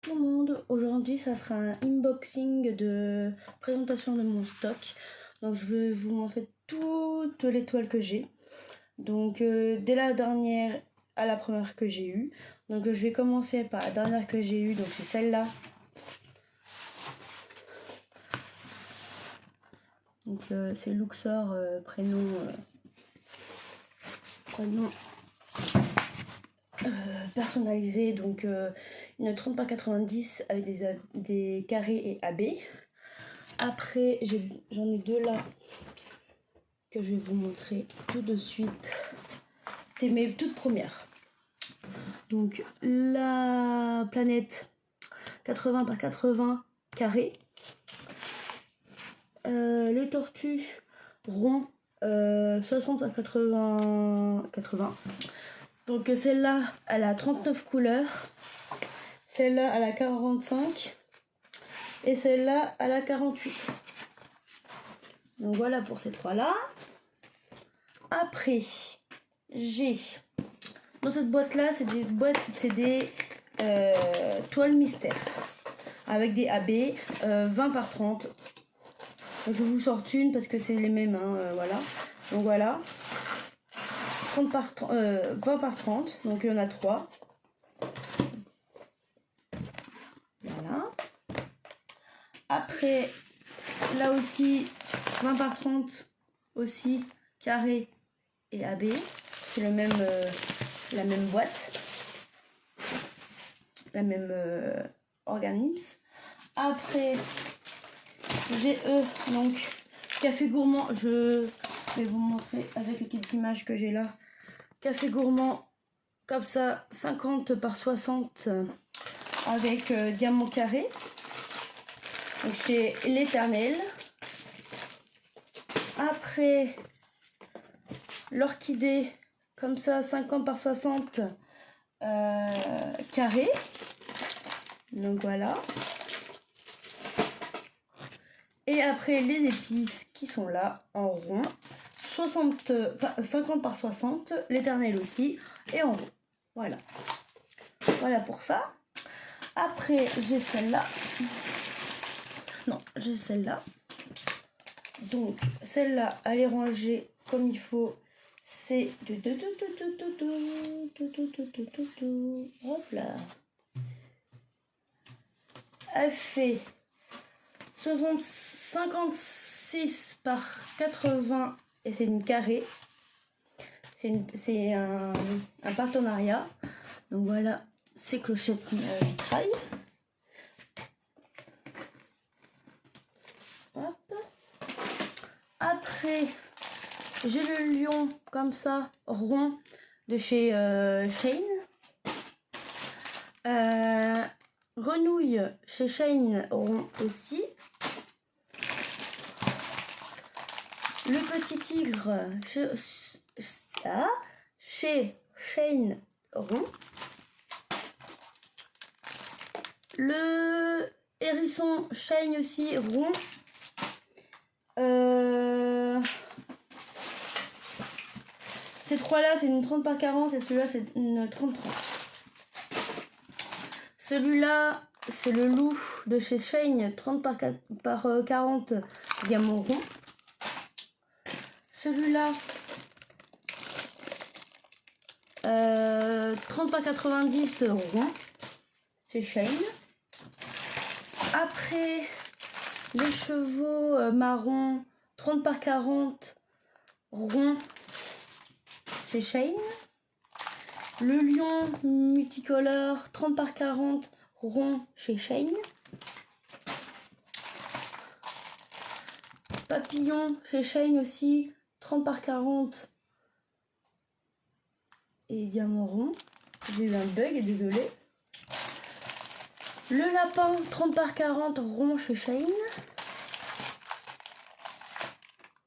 tout le monde, aujourd'hui ça sera un unboxing de présentation de mon stock. Donc je vais vous montrer toutes les toiles que j'ai. Donc dès la dernière à la première que j'ai eue. Donc je vais commencer par la dernière que j'ai eue, donc c'est celle-là. Donc c'est Luxor, prénom personnalisé, donc une 30 par 90 avec des carrés et AB. Après j'en ai deux là que je vais vous montrer tout de suite. C'est mes toutes premières. Donc la planète 80 par 80 carré. Les tortues ronds 60 par 80. Donc celle-là, elle a 39 couleurs. Celle-là, elle a 45. Et celle-là, elle a 48. Donc voilà pour ces trois-là. Après, j'ai... Dans cette boîte-là, c'est des toiles mystères. Avec des AB 20 par 30. Je vous sors une parce que c'est les mêmes, hein, voilà. Donc voilà. 20 par 30, donc il y en a 3. Voilà. Après, là aussi, 20 par 30, aussi, carré et AB. C'est le même, la même boîte. La même organisme. Après, j'ai donc café gourmand. Je vais vous montrer avec les petites images que j'ai là. Café gourmand, comme ça, 50 par 60 avec diamant carré. Donc c'est l'éternel. Après, l'orchidée, comme ça, 50 par 60 carré. Donc voilà. Et après les épices qui sont là en rond, 50 par 60, l'éternel aussi, et en rond. Voilà. Voilà pour ça. Après j'ai celle-là. Non, j'ai celle-là. Donc celle-là, elle est rangée comme il faut. C'est hop là. Elle fait 56 par 80 et c'est une carré. C'est un partenariat. Donc voilà, c'est clochette vitrail. Hop. Après, j'ai le lion comme ça, rond, de chez Shane. Grenouille chez Shane, rond aussi. Le petit tigre chez Shane, rond. Le hérisson Shane aussi, rond. Ces trois-là, c'est une 30 par 40 et celui-là, c'est une 30-30. Celui-là, c'est le loup de chez Shane, 30 par 40 diamant rond. Celui-là, 30 par 90 rond chez Shane. Après, les chevaux marron 30 par 40 rond chez Shane. Le lion multicolore 30 par 40 rond chez Shane. Papillon chez Shane aussi 30 par 40 et diamant rond. J'ai eu un bug, désolé. Le lapin 30 par 40 rond chez Shane.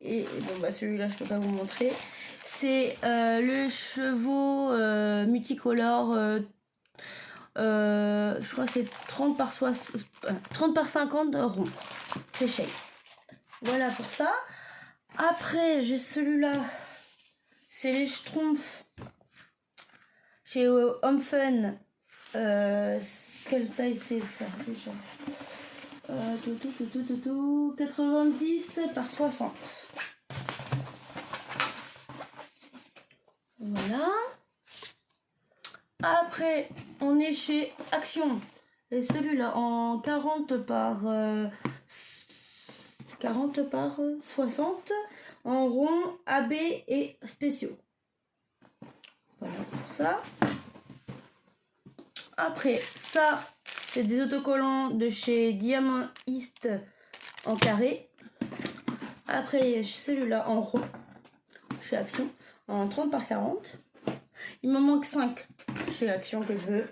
Et bon bah celui-là je peux pas vous montrer. C'est le chevaux multicolore. Je crois que c'est 30 par 50 rond. C'est Shane. Voilà pour ça. Après j'ai celui-là. C'est les Schtroumpfs chez Home Fun. quelle taille c'est ça déjà 90 par 60. Voilà. Après, on est chez Action. Et celui-là en 40 par 60 en rond, AB et spéciaux. Voilà pour ça. Après, ça, c'est des autocollants de chez Diamond East en carré. Après, il y a celui-là en rond, chez Action, en 30 par 40. Il me manque 5 chez Action que je veux.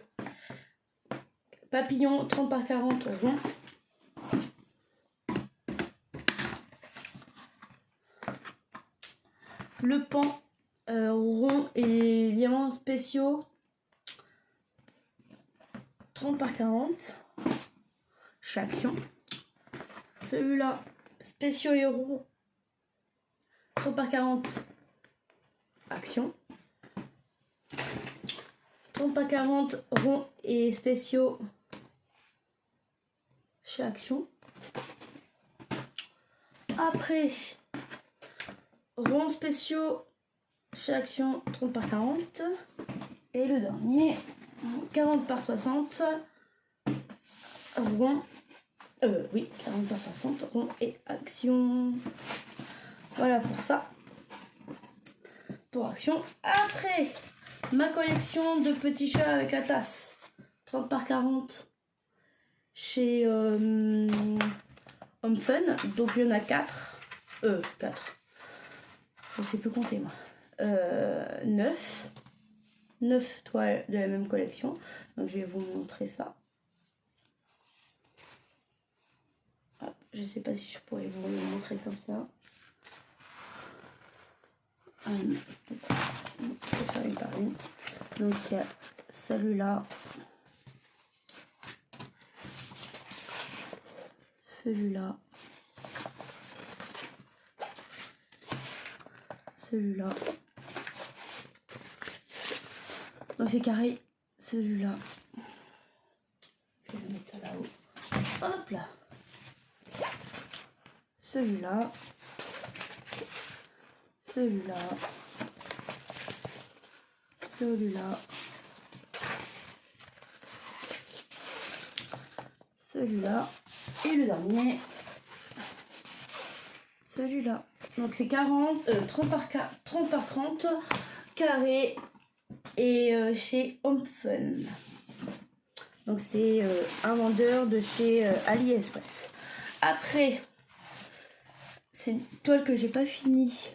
Papillon 30 par 40 rond. Le pan rond et diamants spéciaux 30 par 40 chez Action. Celui-là spéciaux et rond 30 par 40 Action. 30 par 40 rond et spéciaux chez Action. Après, ronds spéciaux chez Action 30 par 40. Et le dernier, 40 par 60. Rond. Oui, 40 par 60. Rond et Action. Voilà pour ça. Pour Action. Après, ma collection de petits chats avec la tasse. 30 par 40. Chez Home Fun, donc il y en a 4. 4. Je sais plus compter moi. 9. 9 toiles de la même collection. Donc je vais vous montrer ça. Hop, je sais pas si je pourrais vous le montrer comme ça. Je vais faire une par une. Donc il y a celui-là. Celui-là. Celui-là. Donc c'est carré. Celui-là. Je vais mettre ça là-haut. Hop là. Celui-là. Celui-là. Celui-là. Celui-là. Et le dernier. Celui-là. Donc c'est 30 par 30 carré et chez Home Fun. Donc c'est un vendeur de chez AliExpress. Après, c'est une toile que j'ai pas fini.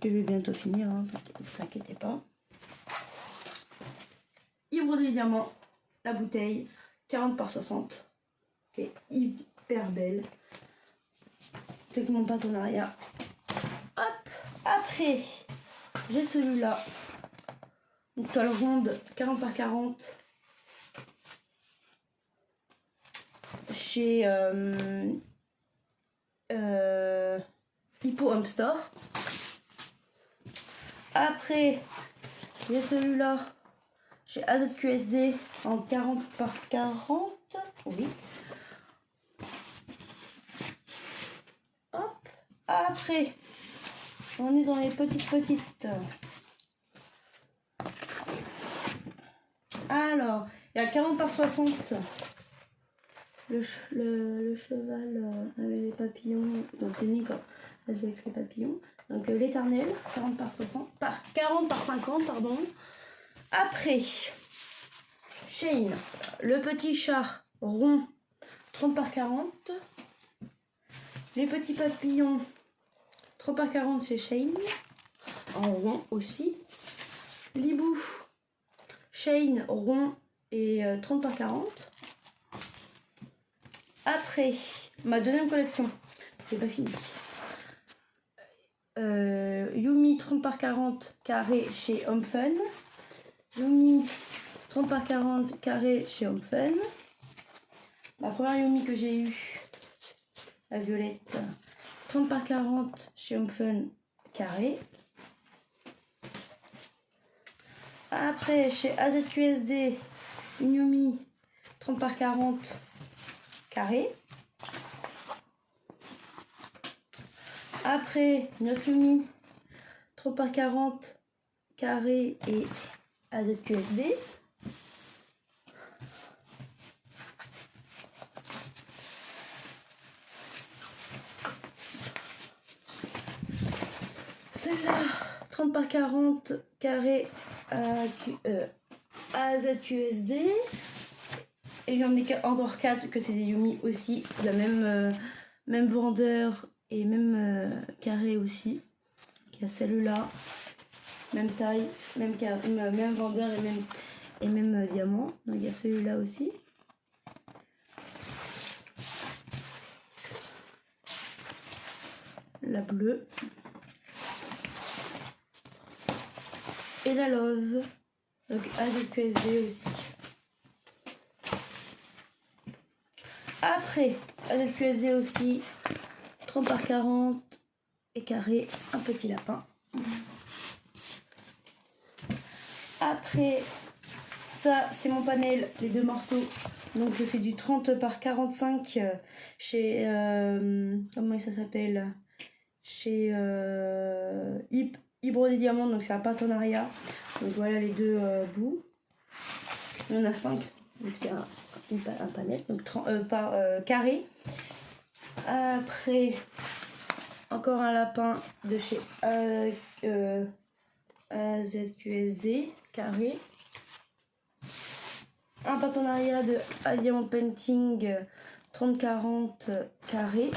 Que je vais bientôt finir, hein, ne vous inquiétez pas. Broderie diamant, la bouteille, 40 par 60. Qui est hyper belle. C'est mon partenariat. Hop, après, j'ai celui-là. Une toile ronde, 40 par 40. Chez Hippo Home Store. Après, j'ai celui-là chez AZQSD en 40 par 40. Oui. Hop. Après, on est dans les petites. Alors, il y a 40 par 60. Le cheval avec les papillons. Donc c'est Nico avec les papillons. Donc l'éternel, 40 par 60. 40 par 50, pardon. Après, Shane, le petit chat rond, 30 par 40. Les petits papillons, 30 par 40 chez Shane. En rond aussi. Libou, Shane, rond et 30 par 40. Après, ma deuxième collection, j'ai pas fini. Yumi 30 par 40 carré chez Home Fun. Yumi 30 par 40 carré chez Home Fun. La première Yumi que j'ai eue, la violette, 30 par 40 chez Home Fun carré. Après, chez AZQSD, une Yumi 30 par 40 carré. Après, notre Yumi 30 par 40 carré et AZQSD. Celle-là, 30 par 40 carré AZQSD. Et il y en a encore 4 que c'est des Yumi aussi. La même vendeur et même carré aussi. Il y a celle-là, même taille, même vendeur et même diamant. Donc il y a celui-là aussi. La bleue. Et la Love. Donc AZQSD aussi. Après, AZQSD aussi. 30 par 40 et carré, un petit lapin. Après, ça c'est mon panel, les 2 morceaux. Donc c'est du 30 par 45 chez comment ça s'appelle, chez Ibro des Diamants, donc c'est un partenariat. Donc voilà les 2 bouts. Il y en a 5, donc c'est un panel, donc 30 par carré. Après, encore un lapin de chez AZQSD carré. Un partenariat de Diamond Painting 30-40 carré.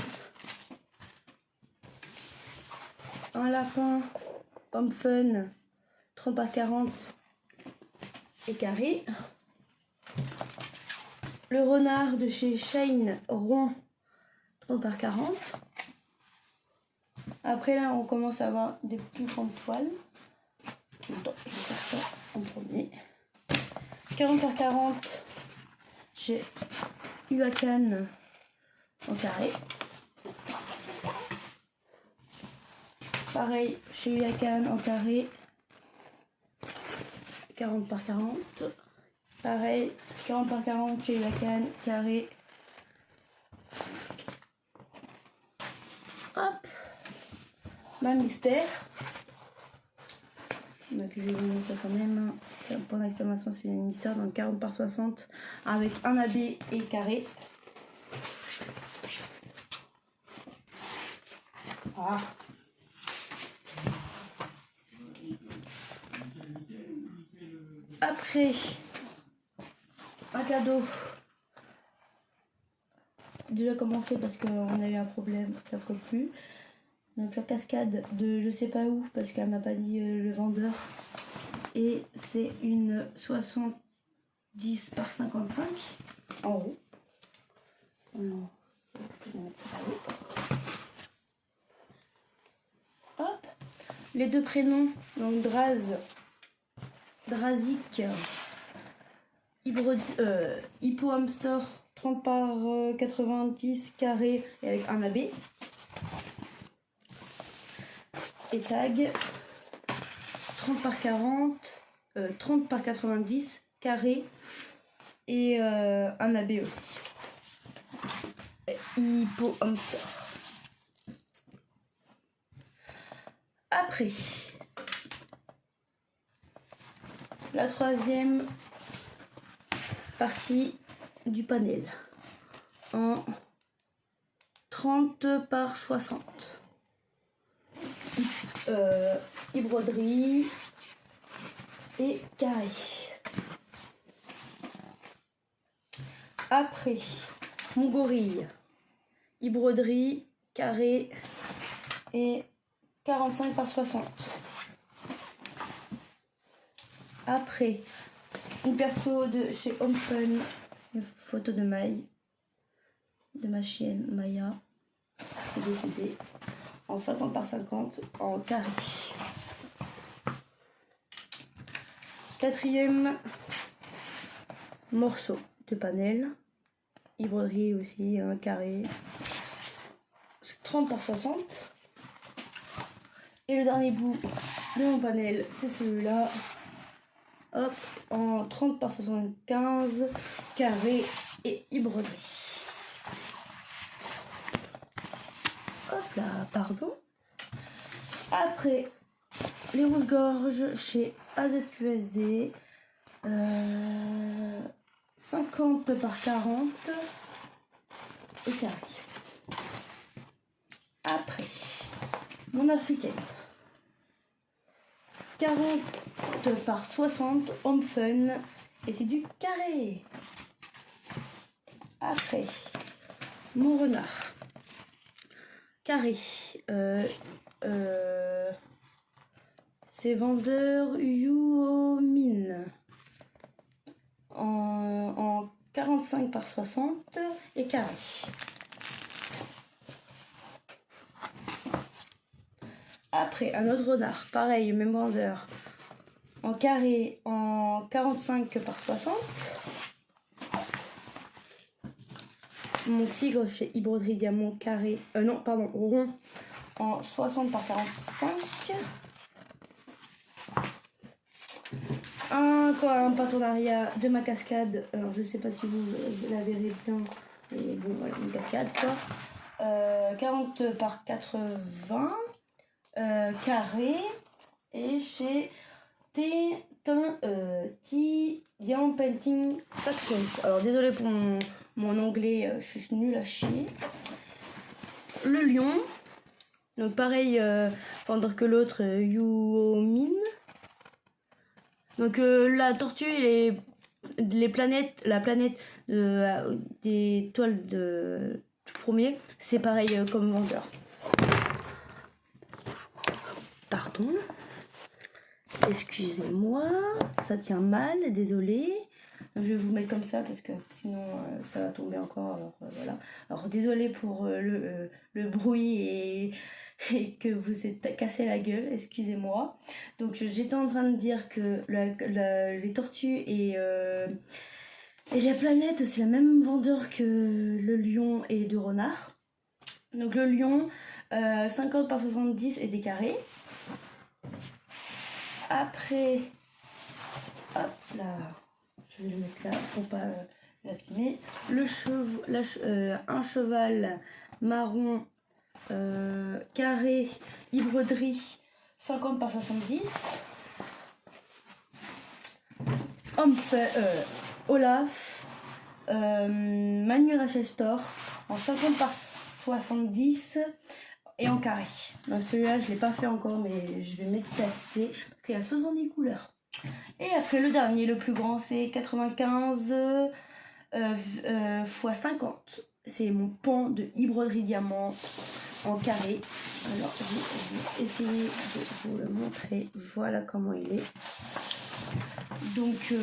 Un lapin Homme Fun 30 par 40 et carré. Le renard de chez Shine rond 30 par 40. Après là on commence à avoir des plus grandes toiles. Attends, je vais faire ça en premier. 40 par 40 chez Huacan en carré. Pareil chez Huacan en carré. 40 par 40. Pareil 40 par 40 chez Huacan carré. Hop, ma mystère. Donc je vais vous montrer quand même. C'est un point d'exclamation, c'est une mystère. Donc 40 par 60 avec un AB et carré. Ah. Après, un cadeau. Déjà commencé parce qu'on a eu un problème, ça ne colle plus. Donc la cascade de je sais pas où parce qu'elle m'a pas dit le vendeur. Et c'est une 70 par 55 en haut. Alors, je vais mettre ça là-haut. Hop, les 2 prénoms, donc Drazik, Hippo Hamster 30 par 90 carré et avec un AB. Et tag 30 par 40, 30 par 90 carré et un AB aussi. Hippo Hamster. Après, la 3e partie du panel en 30 par 60. Broderie et carré. Après, mon gorille, broderie, carré et 45 par 60. Après, une perso de chez Home Fun, une photo de Maï, de ma chienne Maya, qui est décédée, en 50 par 50 en carré. 4e morceau de panel, broderie aussi, un carré, 30 par 60. Et le dernier bout de mon panel, c'est celui-là, hop, en 30 par 75, carré et broderie. Hop là, pardon. Après, les rouges-gorges chez AZQSD, 50 par 40 et carré. Après, mon africaine, 40 par 60, homme fun, et c'est du carré. Après, mon renard, carré, c'est vendeur Yuomin en 45 par 60 et carré. Après, un autre renard, pareil, même vendeur, en carré en 45 par 60. Mon tigre chez Broderie Diamant carré, non, pardon, rond en 60 par 45. Encore un partenariat de ma cascade. Alors, je sais pas si vous la verrez bien. Mais bon, voilà, une cascade, quoi. 40 par 80. Carré. Et chez Diamond Painting Factory. Alors, désolé pour mon anglais, je suis nulle à chier. Le lion. Donc, pareil, vendeur que l'autre, Yuomin. Donc la tortue et la planète des toiles de tout premier, c'est pareil comme vendeur. Pardon. Excusez-moi, ça tient mal, désolé. Je vais vous mettre comme ça parce que sinon ça va tomber encore. Alors voilà. Alors désolé pour le bruit et que vous êtes cassé la gueule, excusez-moi. Donc j'étais en train de dire que les tortues et la planète, c'est la même vendeur que le lion et le renard. Donc le lion, 50 par 70 et des carrés. Après, hop là, je vais le mettre là pour pas l'abîmer. Un cheval marron carré, broderie 50 par 70. Olaf, Manu Rachel Store en 50 par 70 et en carré. Donc celui-là je l'ai pas fait encore, mais je vais mettre parce qu'il y a 70 couleurs. Et après le dernier, le plus grand, c'est 95 x 50. C'est mon pan de broderie diamant en carré. Alors je vais essayer de vous le montrer. Voilà comment il est. Donc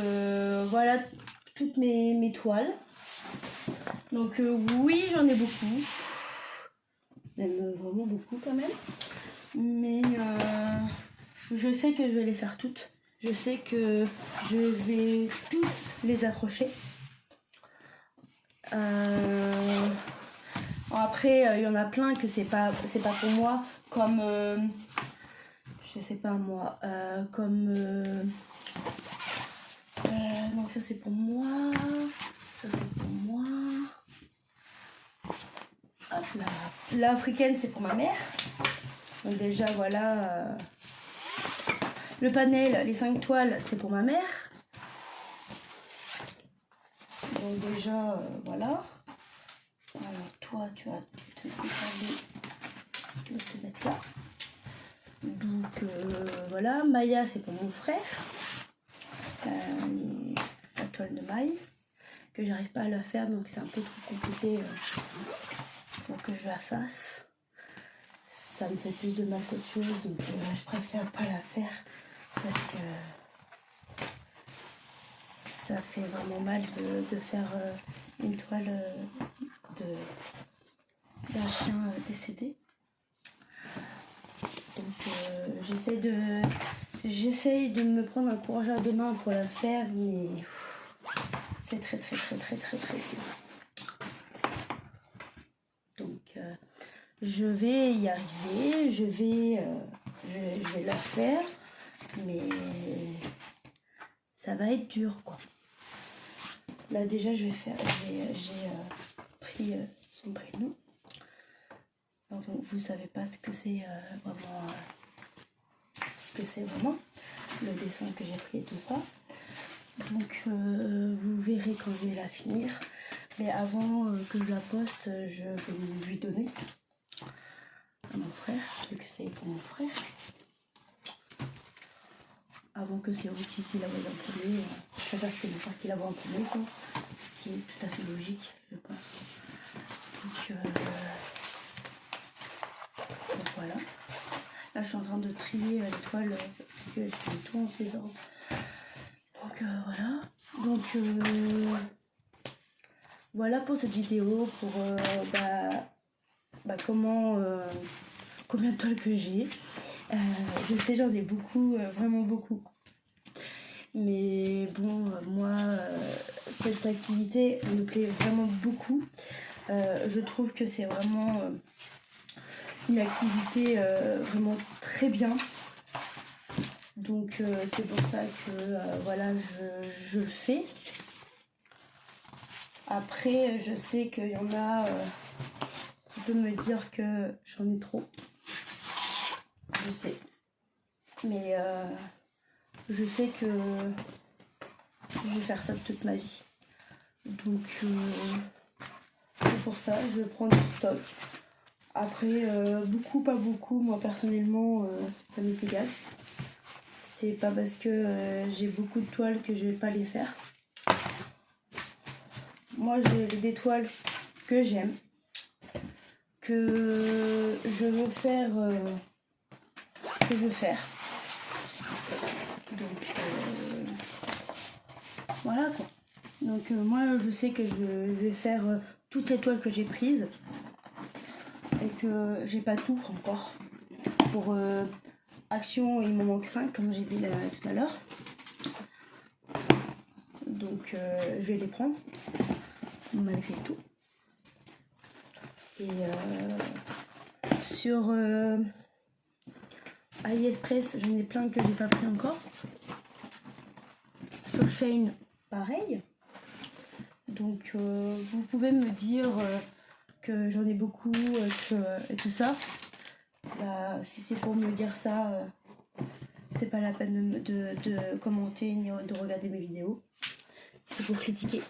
voilà toutes mes toiles. Donc oui, j'en ai beaucoup. Même vraiment beaucoup quand même. Mais je sais que je vais les faire toutes. Je sais que je vais tous les accrocher. Après, il y en a plein que c'est pas pour moi, comme je sais pas moi, donc ça c'est pour moi, ça c'est pour moi. Hop là. L'africaine c'est pour ma mère. Donc déjà voilà. Le panel, les 5 toiles, c'est pour ma mère. Donc déjà, voilà. Alors toi, tu vas te mettre là. Donc voilà, Maya, c'est pour mon frère. La toile de maille, que j'arrive pas à la faire, donc c'est un peu trop compliqué pour que je la fasse. Ça me fait plus de mal qu'autre chose, donc je préfère pas la faire. Parce que ça fait vraiment mal de faire une toile d'un chien décédé. Donc j'essaye de me prendre un courage à deux mains pour la faire, mais c'est très dur. Donc je vais y arriver, je vais la faire. Mais ça va être dur quoi. Là déjà j'ai pris son prénom. Donc, vous savez pas ce que c'est vraiment le dessin que j'ai pris et tout ça. Donc vous verrez quand je vais la finir. Mais avant que je la poste, je vais lui donner à mon frère, vu que c'est pour mon frère. Avant que c'est vous qui la voyez en premier, je sais pas si c'est mon frère qui la voit en premier, quoi. Ce qui est tout à fait logique, je pense. Donc voilà. Là je suis en train de trier les toiles parce que je fais tout en faisant. Donc voilà. Donc voilà pour cette vidéo, pour combien de toiles que j'ai. Je sais j'en ai beaucoup, vraiment beaucoup. Mais bon, moi, cette activité me plaît vraiment beaucoup. Je trouve que c'est vraiment une activité vraiment très bien. Donc c'est pour ça que voilà, je le fais. Après, je sais qu'il y en a qui peuvent me dire que j'en ai trop. Je sais. Mais je sais que je vais faire ça toute ma vie. Donc c'est pour ça, je prends du stock. Après, beaucoup, pas beaucoup, moi personnellement, ça m'est égal. C'est pas parce que j'ai beaucoup de toiles que je vais pas les faire. Moi j'ai des toiles que j'aime, que je veux faire, donc voilà quoi. Donc moi je sais que je vais faire toutes les toiles que j'ai prises et que j'ai pas tout encore. Pour action il me manque 5 comme j'ai dit tout à l'heure. Donc je vais les prendre malgré tout. Et sur AliExpress, j'en ai plein que j'ai pas pris encore. Sur Shein, pareil. Donc vous pouvez me dire que j'en ai beaucoup et tout ça. Bah, si c'est pour me dire ça, c'est pas la peine de commenter ni de regarder mes vidéos. C'est pour critiquer.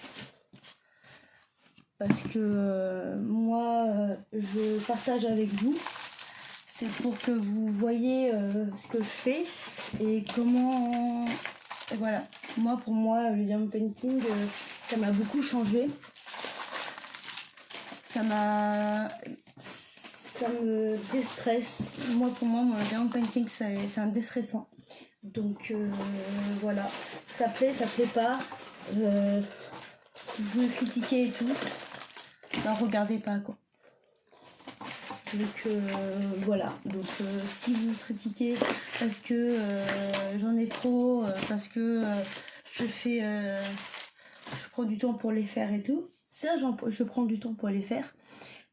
Parce que moi, je partage avec vous. C'est pour que vous voyez ce que je fais et comment... Voilà. Moi, pour moi, le diamond painting, ça m'a beaucoup changé. Ça me déstresse. Moi, pour moi, le diamond painting, c'est un déstressant. Donc, voilà. Ça plaît pas. Vous me critiquez et tout. Non, regardez pas, quoi. Donc voilà, donc si vous critiquez parce que j'en ai trop, parce que je prends du temps pour les faire et tout, ça je prends du temps pour les faire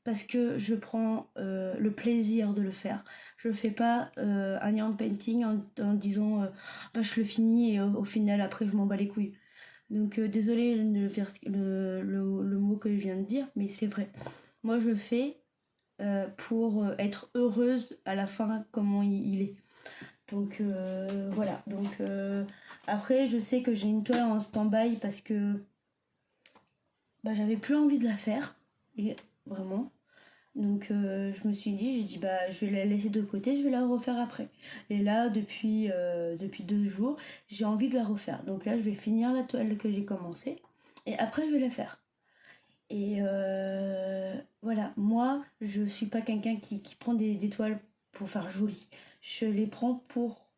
parce que je prends le plaisir de le faire. Je fais pas un diamond painting en disant bah, je le finis et au final après je m'en bats les couilles. Donc désolé le mot que je viens de dire, mais c'est vrai. Moi je fais pour être heureuse à la fin comment il est. Donc voilà. Donc après je sais que j'ai une toile en stand-by parce que bah, j'avais plus envie de la faire. Et vraiment. Donc je me suis dit, j'ai dit bah je vais la laisser de côté, je vais la refaire après. Et là depuis 2 jours, j'ai envie de la refaire. Donc là je vais finir la toile que j'ai commencé et après je vais la faire. Et voilà, moi je suis pas quelqu'un qui prend des toiles pour faire joli. Je les prends pour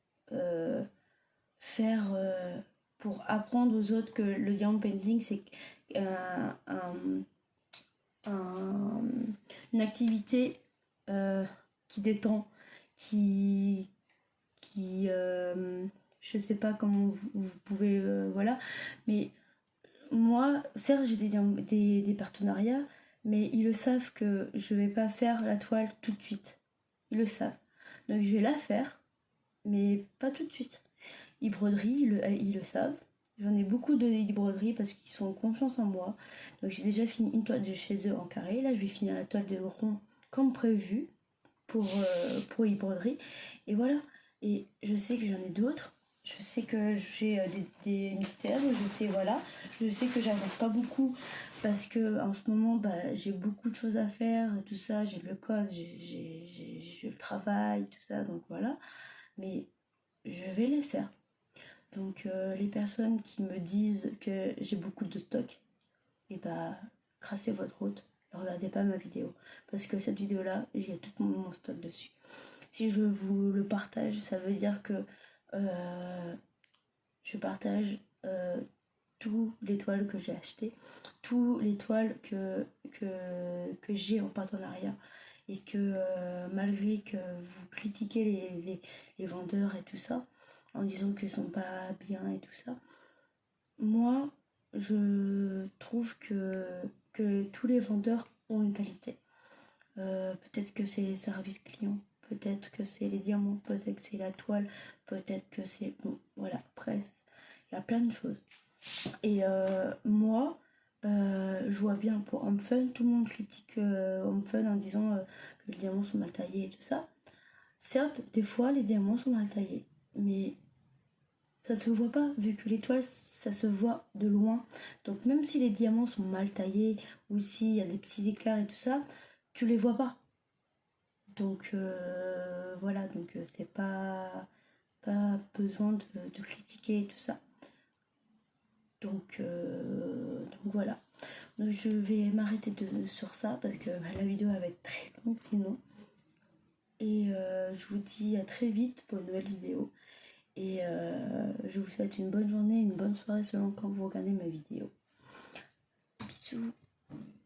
faire pour apprendre aux autres que le diamond painting c'est une activité qui détend, qui je sais pas comment vous pouvez voilà, mais moi certes j'ai des partenariats, mais ils le savent que je vais pas faire la toile tout de suite, ils le savent, donc je vais la faire mais pas tout de suite. Ils broderie, ils le savent, J'en ai beaucoup de Lady Broderie parce qu'ils sont en confiance en moi. Donc j'ai déjà fini une toile de chez eux en carré. Là, je vais finir la toile de rond comme prévu pour Lady Broderie. Et voilà. Et je sais que j'en ai d'autres. Je sais que j'ai des mystères. Je sais, voilà. Je sais que j'avance pas beaucoup parce que en ce moment, bah, j'ai beaucoup de choses à faire et tout ça. J'ai le code, j'ai le travail, tout ça. Donc voilà. Mais je vais les faire. Donc les personnes qui me disent que j'ai beaucoup de stock, et bah tracez votre route, ne regardez pas ma vidéo. Parce que cette vidéo là, il y a tout mon stock dessus. Si je vous le partage, ça veut dire que je partage tous les toiles que j'ai achetées, tous les toiles que j'ai en partenariat. Et que malgré que vous critiquez les vendeurs et tout ça, en disant qu'ils sont pas bien et tout ça, moi, je trouve que tous les vendeurs ont une qualité. Peut-être que c'est les services clients, peut-être que c'est les diamants, peut-être que c'est la toile, peut-être que c'est... Bon, voilà, bref, il y a plein de choses. Et moi, je vois bien pour Homme Fun, tout le monde critique Homme Fun en disant que les diamants sont mal taillés et tout ça. Certes, des fois, les diamants sont mal taillés, mais ça se voit pas, vu que l'étoile, ça se voit de loin. Donc même si les diamants sont mal taillés, ou s'il y a des petits écarts et tout ça, tu les vois pas. Donc voilà, donc c'est pas besoin de critiquer et tout ça. Donc voilà. Donc, je vais m'arrêter sur ça parce que bah, la vidéo va être très longue sinon. Et je vous dis à très vite pour une nouvelle vidéo. Et je vous souhaite une bonne journée, une bonne soirée selon quand vous regardez ma vidéo. Bisous.